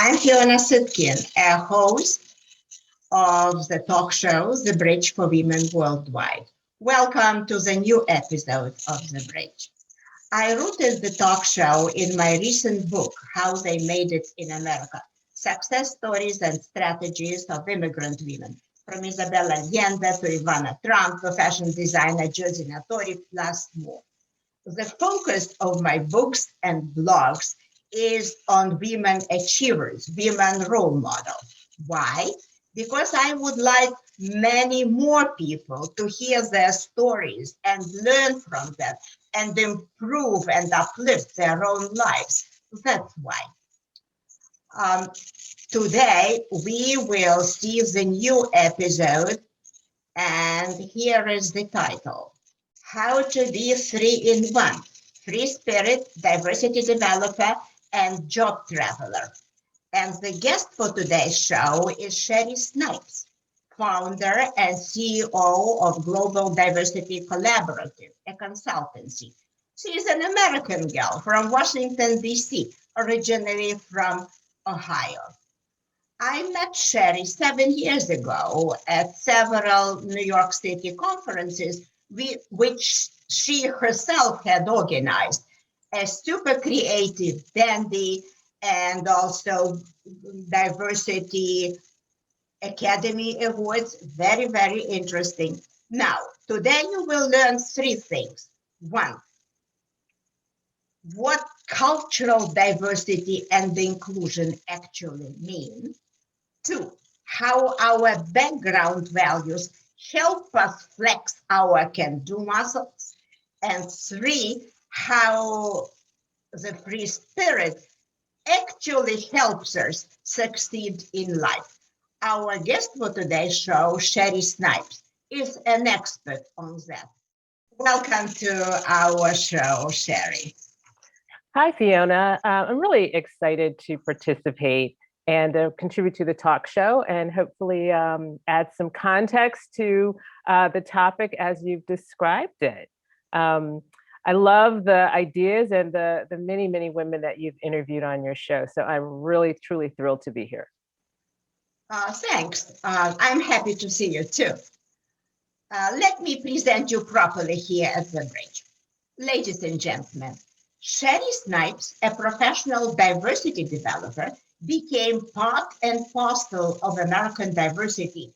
I'm Fiona Sitkin, a host of the talk show, The Bridge for Women Worldwide. Welcome to the new episode of The Bridge. I rooted the talk show in my recent book, How They Made It in America, Success Stories and Strategies of Immigrant Women, from Isabella Allende to Ivana Trump, to fashion designer Josie Natori, plus more. The focus of my books and blogs is on women achievers, women role models. Why? Because I would like many more people to hear their stories and learn from them and improve and uplift their own lives. That's why. Um, Today, we will see the new episode, and here is the title. How to be three in one, free spirit, diversity developer, and job traveler. And the guest for today's show is Sherry Snipes, founder and CEO of Global Diversity Collaborative, a consultancy. She is an American girl from Washington, D.C., originally from Ohio. I met Sherry 7 years ago at several New York City conferences, which she herself had organized. A super creative dandy and also diversity academy awards. Very, very interesting. Now, today you will learn three things. One, what cultural diversity and inclusion actually mean. Two, how our background values help us flex our can-do muscles. And three, how the free spirit actually helps us succeed in life. Our guest for today's show, Sherry Snipes, is an expert on that. Welcome to our show, Sherry. Hi, Fiona. I'm really excited to participate and contribute to the talk show and hopefully add some context to the topic as you've described it. I love the ideas and the many, many women that you've interviewed on your show. So I'm really, truly thrilled to be here. Thanks. I'm happy to see you too. Let me present you properly here at the bridge. Ladies and gentlemen, Sherry Snipes, a professional diversity developer, became part and parcel of American diversity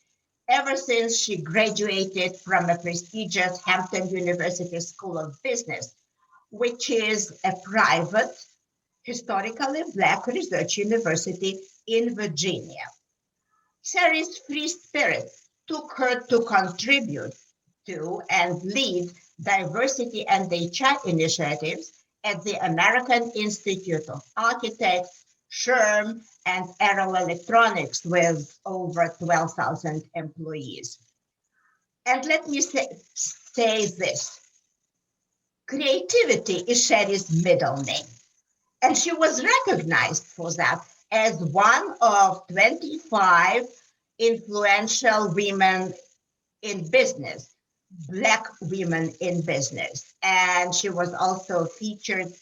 ever since she graduated from a prestigious Hampton University School of Business, which is a private, historically Black research university in Virginia. Sherry's free spirit took her to contribute to and lead diversity and HR initiatives at the American Institute of Architects, SHRM, and Arrow Electronics with over 12,000 employees. And let me say this. Creativity is Sherry's middle name. And she was recognized for that as one of 25 influential women in business, Black women in business. And she was also featured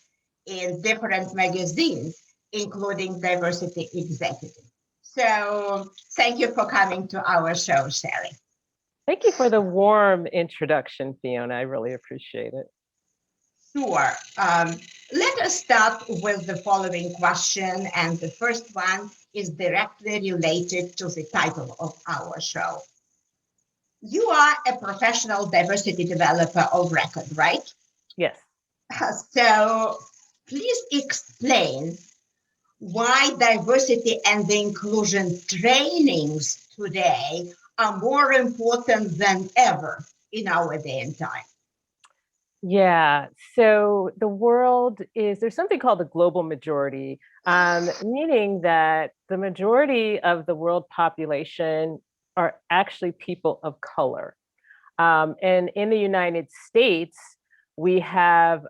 in different magazines, including Diversity Executive. So thank you for coming to our show, Sherry. Thank you for the warm introduction, Fiona. I really appreciate it. Sure. Let us start with the following question. And the first one is directly related to the title of our show. You are a professional diversity developer of record, right? Yes. So please explain why diversity and inclusion trainings today are more important than ever in our day and time. Yeah, so there's something called the global majority, meaning that the majority of the world population are actually people of color. And in the United States, we have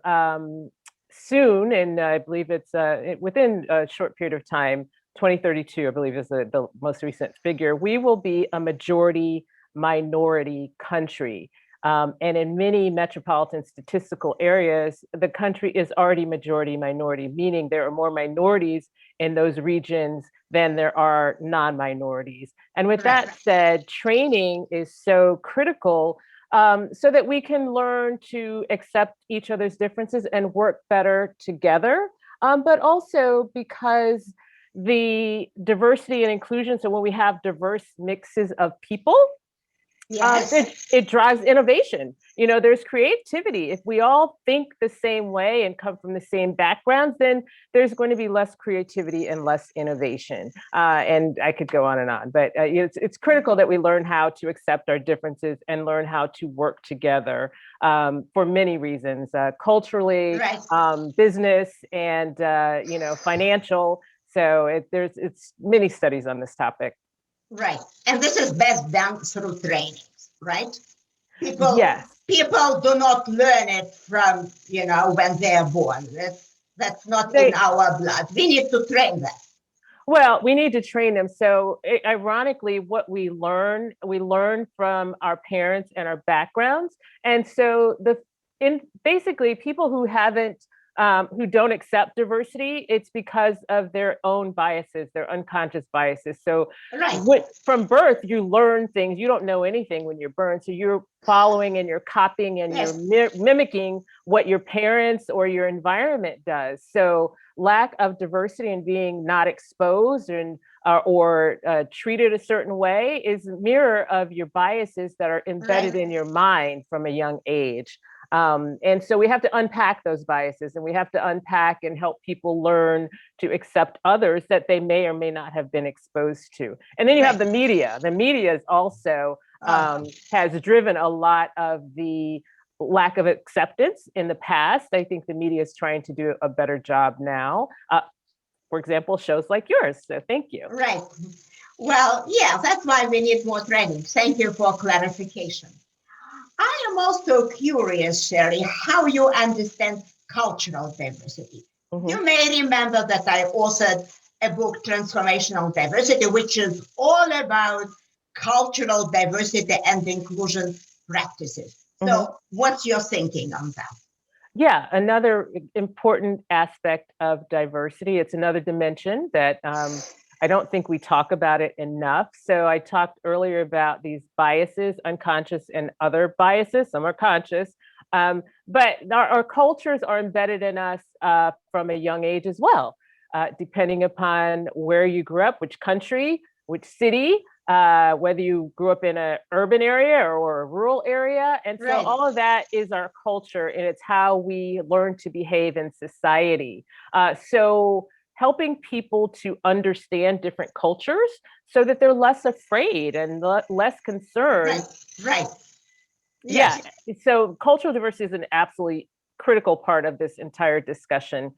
soon, and I believe it's within a short period of time, 2032, I believe is the most recent figure, we will be a majority minority country. And in many metropolitan statistical areas, the country is already majority minority, meaning there are more minorities in those regions than there are non-minorities. And with Right. that said, training is so critical, so that we can learn to accept each other's differences and work better together. But also because the diversity and inclusion, so when we have diverse mixes of people, Yes. it drives innovation. There's creativity. If we all think the same way and come from the same backgrounds, then there's going to be less creativity and less innovation. And I could go on and on, but it's critical that we learn how to accept our differences and learn how to work together, for many reasons, culturally, Right. business, and financial. So it's many studies on this topic. Right. And this is best done through trainings, right? People Yes. people do not learn it from, when they are born. That's not in They our blood. We need to train them. Well, we need to train them. So, ironically, what we learn from our parents and our backgrounds. And so, in basically people who haven't, who don't accept diversity, it's because of their own biases, their unconscious biases. So, Right. from birth, you learn things. You don't know anything when you're born. So you're following and you're copying and Yes. you're mimicking what your parents or your environment does. So lack of diversity and being not exposed and or treated a certain way is a mirror of your biases that are embedded Right. in your mind from a young age. And so we have to unpack those biases, and we have to unpack and help people learn to accept others that they may or may not have been exposed to. And then you have Right. the media. The media is also Uh, has driven a lot of the lack of acceptance in the past. I think the media is trying to do a better job now. For example, shows like yours. So thank you. right. Well, yeah, that's why we need more training. Thank you for clarification. I am also curious, Sherry, how you understand cultural diversity. Mhm. You may remember that I authored a book, Transformational Diversity, which is all about cultural diversity and inclusion practices. Mhm. So, what's your thinking on that? Yeah, another important aspect of diversity. It's another dimension that I don't think we talk about it enough. So I talked earlier about these biases, unconscious and other biases. Some are conscious, but our cultures are embedded in us from a young age as well, depending upon where you grew up, which country, which city, whether you grew up in an urban area or a rural area. And so Right. all of that is our culture, and it's how we learn to behave in society. So helping people to understand different cultures so that they're less afraid and less concerned. Right. Right. Yeah. Yes. So cultural diversity is an absolutely critical part of this entire discussion,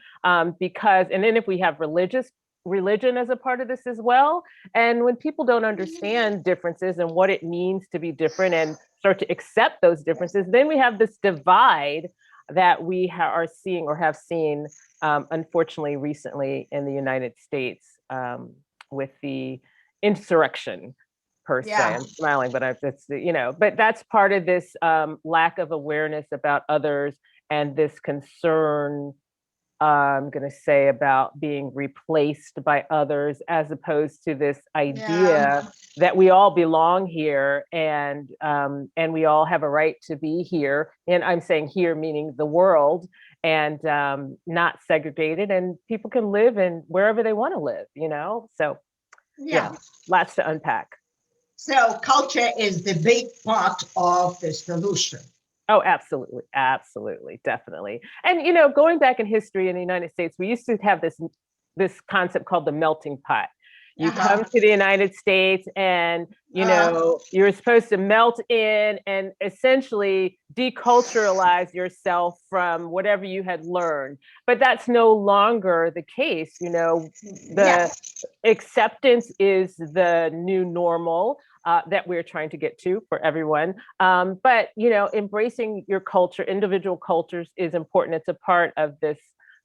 because, and then if we have religion as a part of this as well, and when people don't understand differences and what it means to be different and start to accept those differences, then we have this divide that we are seeing or have seen, unfortunately, recently in the United States, with the insurrection per se. Yeah. I'm smiling, but but that's part of this lack of awareness about others and this concern, I'm going to say, about being replaced by others, as opposed to this Yeah. idea that we all belong here, and we all have a right to be here. And I'm saying here meaning the world, and not segregated, and people can live in wherever they want to live. So yeah, Yeah. lots to unpack. So, culture is the big part of the solution. Oh, absolutely, absolutely, definitely. And going back in history in the United States, we used to have this concept called the melting pot. You come Uh-huh. to the United States, and you're supposed to melt in and essentially deculturalize yourself from whatever you had learned. But that's no longer the case. Yeah. The acceptance is the new normal, that we're trying to get to for everyone. But embracing your culture, individual cultures, is important. It's a part of this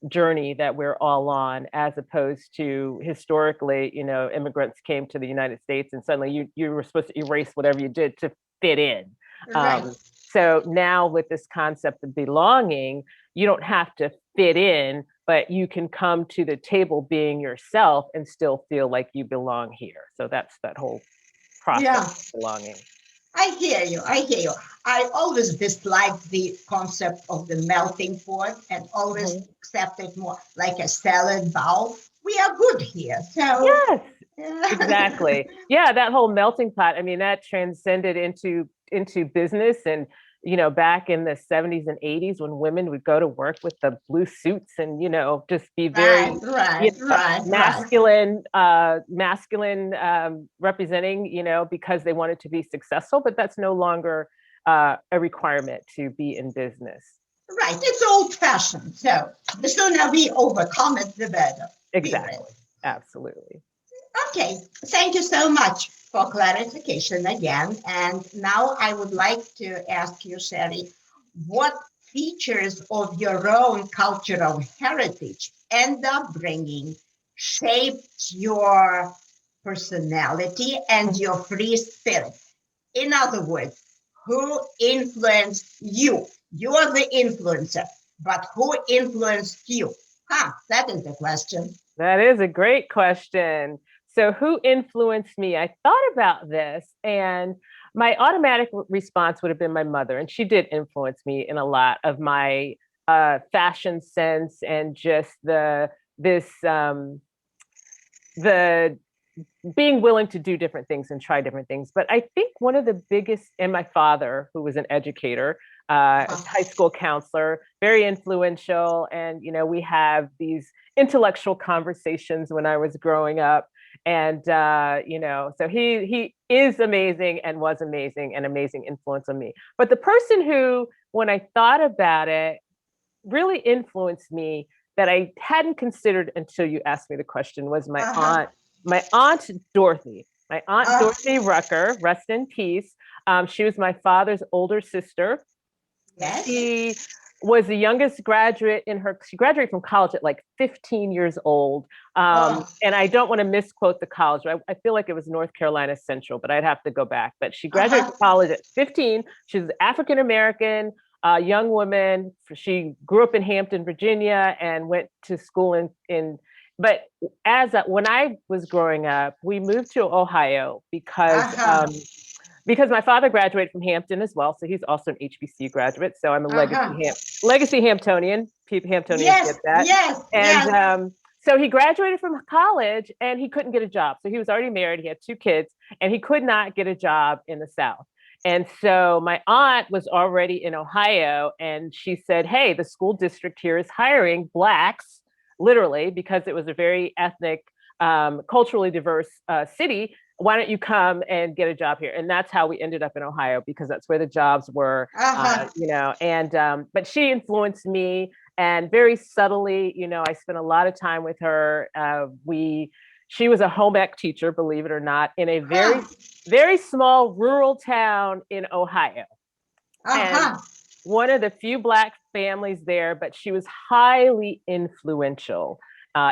journey that we're all on, as opposed to historically, immigrants came to the United States and suddenly you were supposed to erase whatever you did to fit in. Right. So now with this concept of belonging, you don't have to fit in, but you can come to the table being yourself and still feel like you belong here. So that's that whole process Yeah, of belonging. I hear you. I hear you. I always disliked the concept of the melting pot and always Mhm. accepted more like a salad bowl. We are good here. So, Yes, yeah. exactly. Yeah, that whole melting pot. I mean, that transcended into business, and back in the 70s and 80s when women would go to work with the blue suits and just be Right, very right, right, right. masculine representing, because they wanted to be successful, but that's no longer a requirement to be in business. Right. It's old fashioned. So the sooner we overcome it, the better. Be real. Exactly. Absolutely. Okay, thank you so much for clarification again. And now I would like to ask you, Sherry, what features of your own cultural heritage and upbringing shaped your personality and your free spirit? In other words, who influenced you? You are the influencer, but who influenced you? That is the question. That is a great question. So, who influenced me? I thought about this, and my automatic response would have been my mother. And she did influence me in a lot of my fashion sense and just the being willing to do different things and try different things. But I think one of the biggest, and my father, who was an educator, a Uh-huh. high school counselor, very influential. And, we have these intellectual conversations when I was growing up. And, so he is amazing and was amazing, and amazing influence on me. But the person who, when I thought about it, really influenced me that I hadn't considered until you asked me the question was Uh-huh. My aunt Dorothy. My aunt Uh, Dorothy Rucker, rest in peace. She was my father's older sister. yes. She was the youngest graduate she graduated from college at like 15 years old. Oh, And I don't want to misquote the college. I feel like it was North Carolina Central, but I'd have to go back. But she graduated uh-huh. from college at 15. She was African American, young woman. She grew up in Hampton, Virginia, and went to school but when I was growing up, we moved to Ohio Uh-huh. because my father graduated from Hampton as well, so he's also an HBCU graduate. So I'm a Uh-huh. legacy Hamptonian. Hamptonians get Yes, that. yes, And yes. so he graduated from college and he couldn't get a job. So he was already married. He had 2 kids, and he could not get a job in the South. And so my aunt was already in Ohio, and she said, "Hey, the school district here is hiring Blacks, literally, because it was a very ethnic, culturally diverse city. Why don't you come and get a job here?" And that's how we ended up in Ohio, because that's where the jobs were, Uh-huh. and but she influenced me, and very subtly, I spent a lot of time with her. She was a home ec teacher, believe it or not, in a very, Huh. very small rural town in Ohio. And Uh-huh. one of the few Black families there, but she was highly influential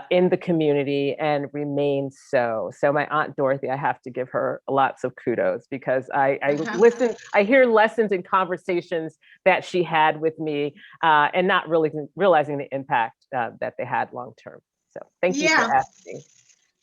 in the community and remains so. So my aunt Dorothy, I have to give her lots of kudos, because Uh-huh. I hear lessons and conversations that she had with me, and not really realizing the impact that they had long term. So thank you for Yeah. asking.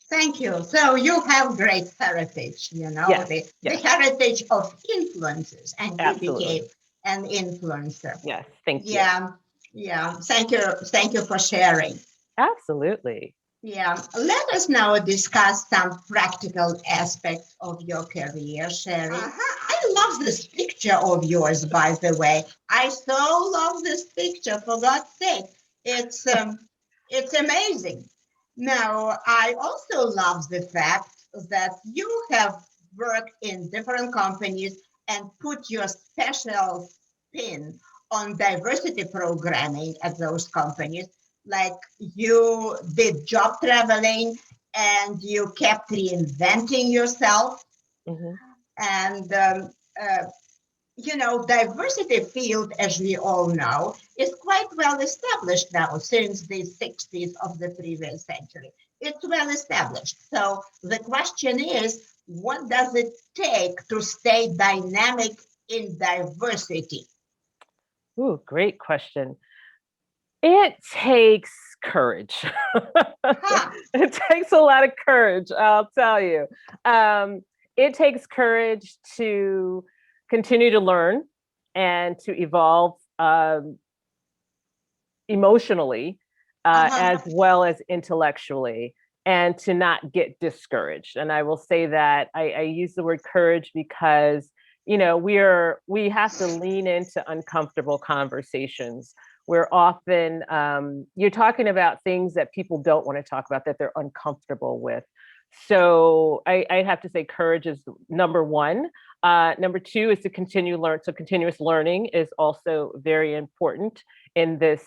Thank you. So you have great heritage, Yes, the yes, heritage of influences, and you became absolutely. an influencer. Yes, thank you. Yeah. Yeah. Thank you. Thank you for sharing. Absolutely. Yeah, let us now discuss some practical aspects of your career, Sherry. I love this picture of yours, by the way. I so love this picture, for God's sake. It's amazing. Now, I also love the fact that you have worked in different companies and put your special spin on diversity programming at those companies, like you did job traveling and you kept reinventing yourself. Mhm. And diversity field, as we all know, is quite well established now since the 60s of the previous century. It's well established. So the question is, what does it take to stay dynamic in diversity? Ooh, great question. It takes courage. Ha! It takes a lot of courage, I'll tell you. Um, it takes courage to continue to learn and to evolve emotionally as Uh-huh. well as intellectually, and to not get discouraged. And I will say that I use the word courage because we have to lean into uncomfortable conversations. We're often you're talking about things that people don't want to talk about, that they're uncomfortable with. So I have to say courage is number one. Number two is to continue learn. So continuous learning is also very important in this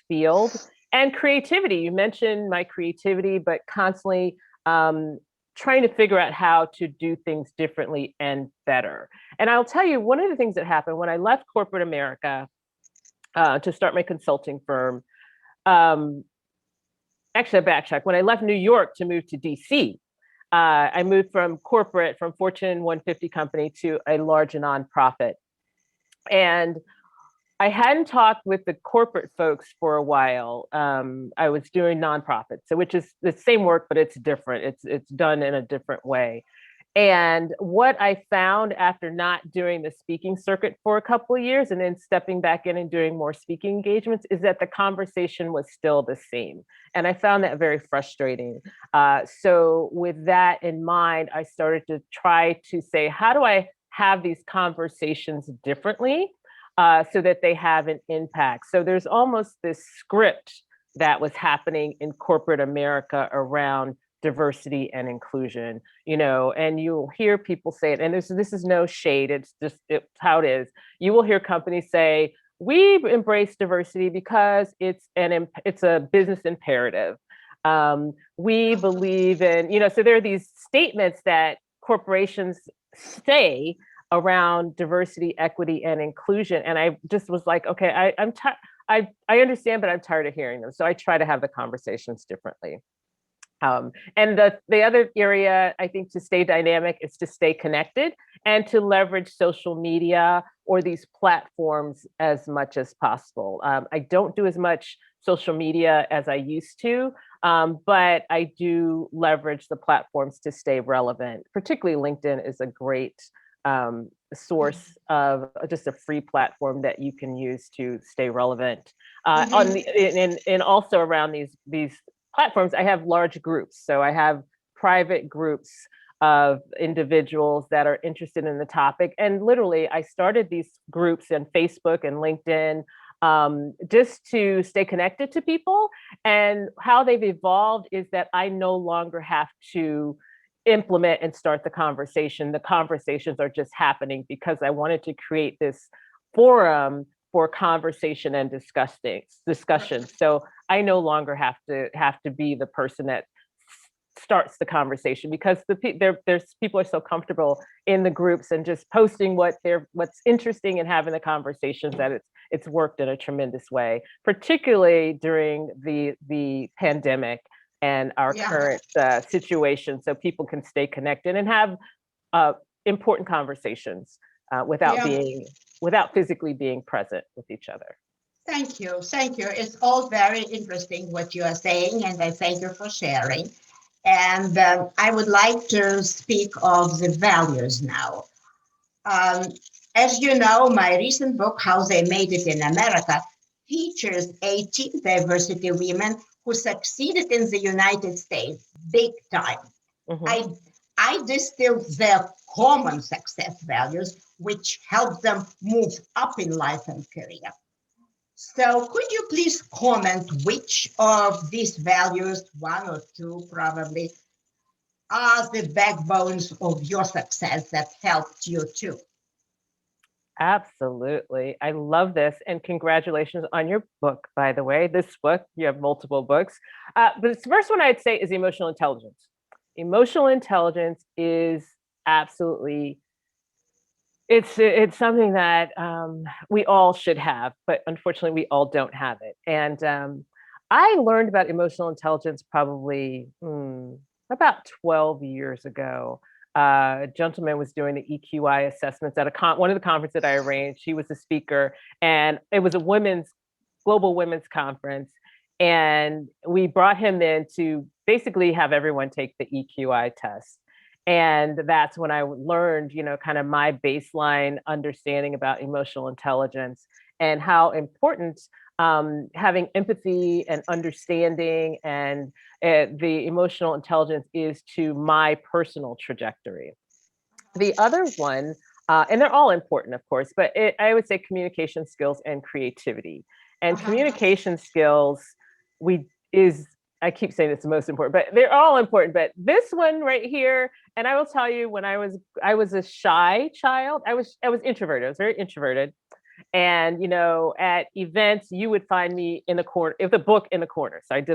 field. And creativity. You mentioned my creativity, but constantly trying to figure out how to do things differently and better. And I'll tell you, one of the things that happened when I left corporate America to start my consulting firm. Um, Actually, I backtrack. When I left New York to move to DC, I moved from corporate, from Fortune 150 company to a large nonprofit. And I hadn't talked with the corporate folks for a while. I was doing nonprofits, so which is the same work, but it's different. It's done in a different way. And what I found after not doing the speaking circuit for a couple of years and then stepping back in and doing more speaking engagements is that the conversation was still the same. And I found that very frustrating. So, with that in mind, I started to try to say, how do I have these conversations differently so that they have an impact? So, there's almost this script that was happening in corporate America around diversity and inclusion, and you'll hear people say it, and this is no shade, it's how it is. You will hear companies say, we embrace diversity because it's a business imperative. We believe in, so there are these statements that corporations say around diversity, equity, and inclusion. And I just was like, okay, I'm tired. I understand, but I'm tired of hearing them. So I try to have the conversations differently. And the other area, I think, to stay dynamic is to stay connected and to leverage social media or these platforms as much as possible. I don't do as much social media as I used to, but I do leverage the platforms to stay relevant. Particularly LinkedIn is a great source of just a free platform that you can use to stay relevant. On Mhm. the and also around these platforms, I have large groups. So I have private groups of individuals that are interested in the topic. And literally, I started these groups in Facebook and LinkedIn just to stay connected to people. And how they've evolved is that I no longer have to implement and start the conversation. The conversations are just happening because I wanted to create this forum for conversation and discussion. So I no longer have to be the person that starts the conversation, because there's people are so comfortable in the groups and just posting what's interesting and having the conversations that it's worked in a tremendous way, particularly during the pandemic and our Yeah. current situation, so people can stay connected and have uh, important conversations Yeah. without physically being present with each other. Thank you. Thank you. It's all very interesting what you are saying, and I thank you for sharing. And I would like to speak of the values now. Um, as you know, my recent book, How They Made It in America, features 18 diversity women who succeeded in the United States big time. Mhm. I, I distilled their common success values, which help them move up in life and career. So could you please comment which of these values, one or two probably, are the backbones of your success that helped you too? Absolutely. I love this. And congratulations on your book, by the way. This book, you have multiple books. But the first one I'd say is emotional intelligence. Emotional intelligence is absolutely, it's something that we all should have, but unfortunately we all don't have it. And I learned about emotional intelligence probably about 12 years ago. a gentleman was doing the EQI assessments at one of the conferences that I arranged. He was the speaker, and it was a global women's conference. And we brought him in to basically have everyone take the EQI test. And that's when I learned, kind of my baseline understanding about emotional intelligence and how important having empathy and understanding and the emotional intelligence is to my personal trajectory. The other one, and they're all important, of course, but I would say communication skills and creativity. And communication skills, I keep saying it's the most important, but they're all important. But this one right here, and I will tell you, when I was a shy child. I was introverted. I was very introverted. And at events, you would find me in the corner, with a book in the corner. So I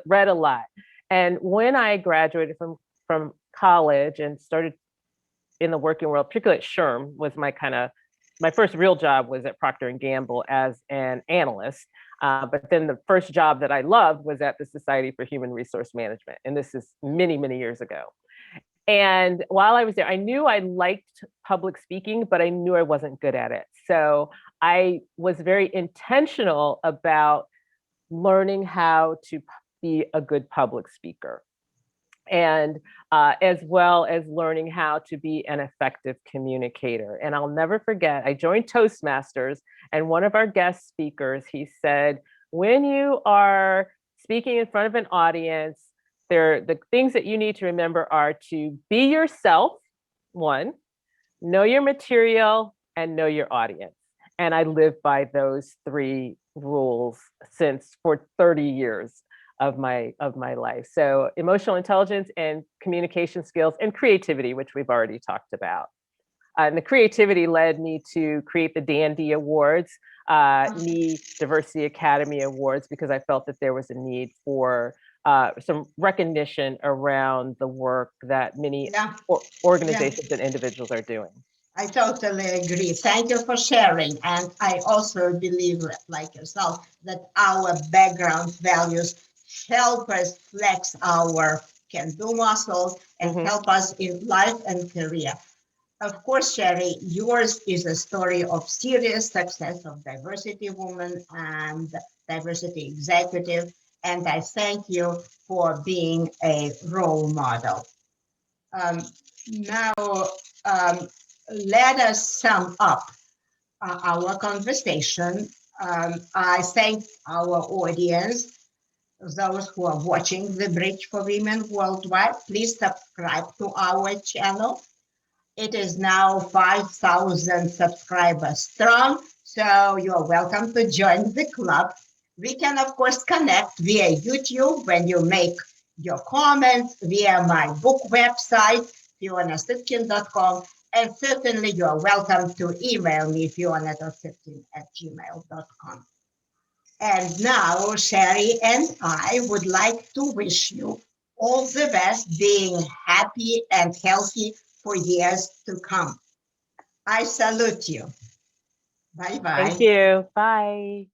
read a lot. And when I graduated from college and started in the working world, particularly at SHRM, was my first real job was at Procter & Gamble as an analyst. But then the first job that I loved was at the Society for Human Resource Management. And this is many, many years ago. And while I was there, I knew I liked public speaking, but I knew I wasn't good at it. So I was very intentional about learning how to be a good public speaker, and as well as learning how to be an effective communicator. And I'll never forget, I joined Toastmasters, and one of our guest speakers, he said, when you are speaking in front of an audience, the things that you need to remember are to be yourself, one, know your material, and know your audience. And I live by those three rules for 30 years of my life. So emotional intelligence and communication skills and creativity, which we've already talked about. And the creativity led me to create the Dandy Awards, Diversity Academy Awards, because I felt that there was a need for some recognition around the work that many organizations and individuals are doing. I totally agree. Thank you for sharing. And I also believe, like yourself, that our background values help us flex our can-do muscles and help us in life and career. Of course, Sherry, yours is a story of serious success of diversity woman and diversity executive. And I thank you for being a role model. Now, let us sum up our conversation. I thank our audience, those who are watching The Bridge for Women Worldwide. Please subscribe to our channel. It is now 5,000 subscribers strong, so you're welcome to join the club. We can, of course, connect via YouTube when you make your comments, via my book website, fionasitkin.com, and certainly you're welcome to email me, fiona.sitkin@gmail.com. And now, Sherry and I would like to wish you all the best, being happy and healthy for years to come. I salute you. Bye-bye. Thank you. Bye.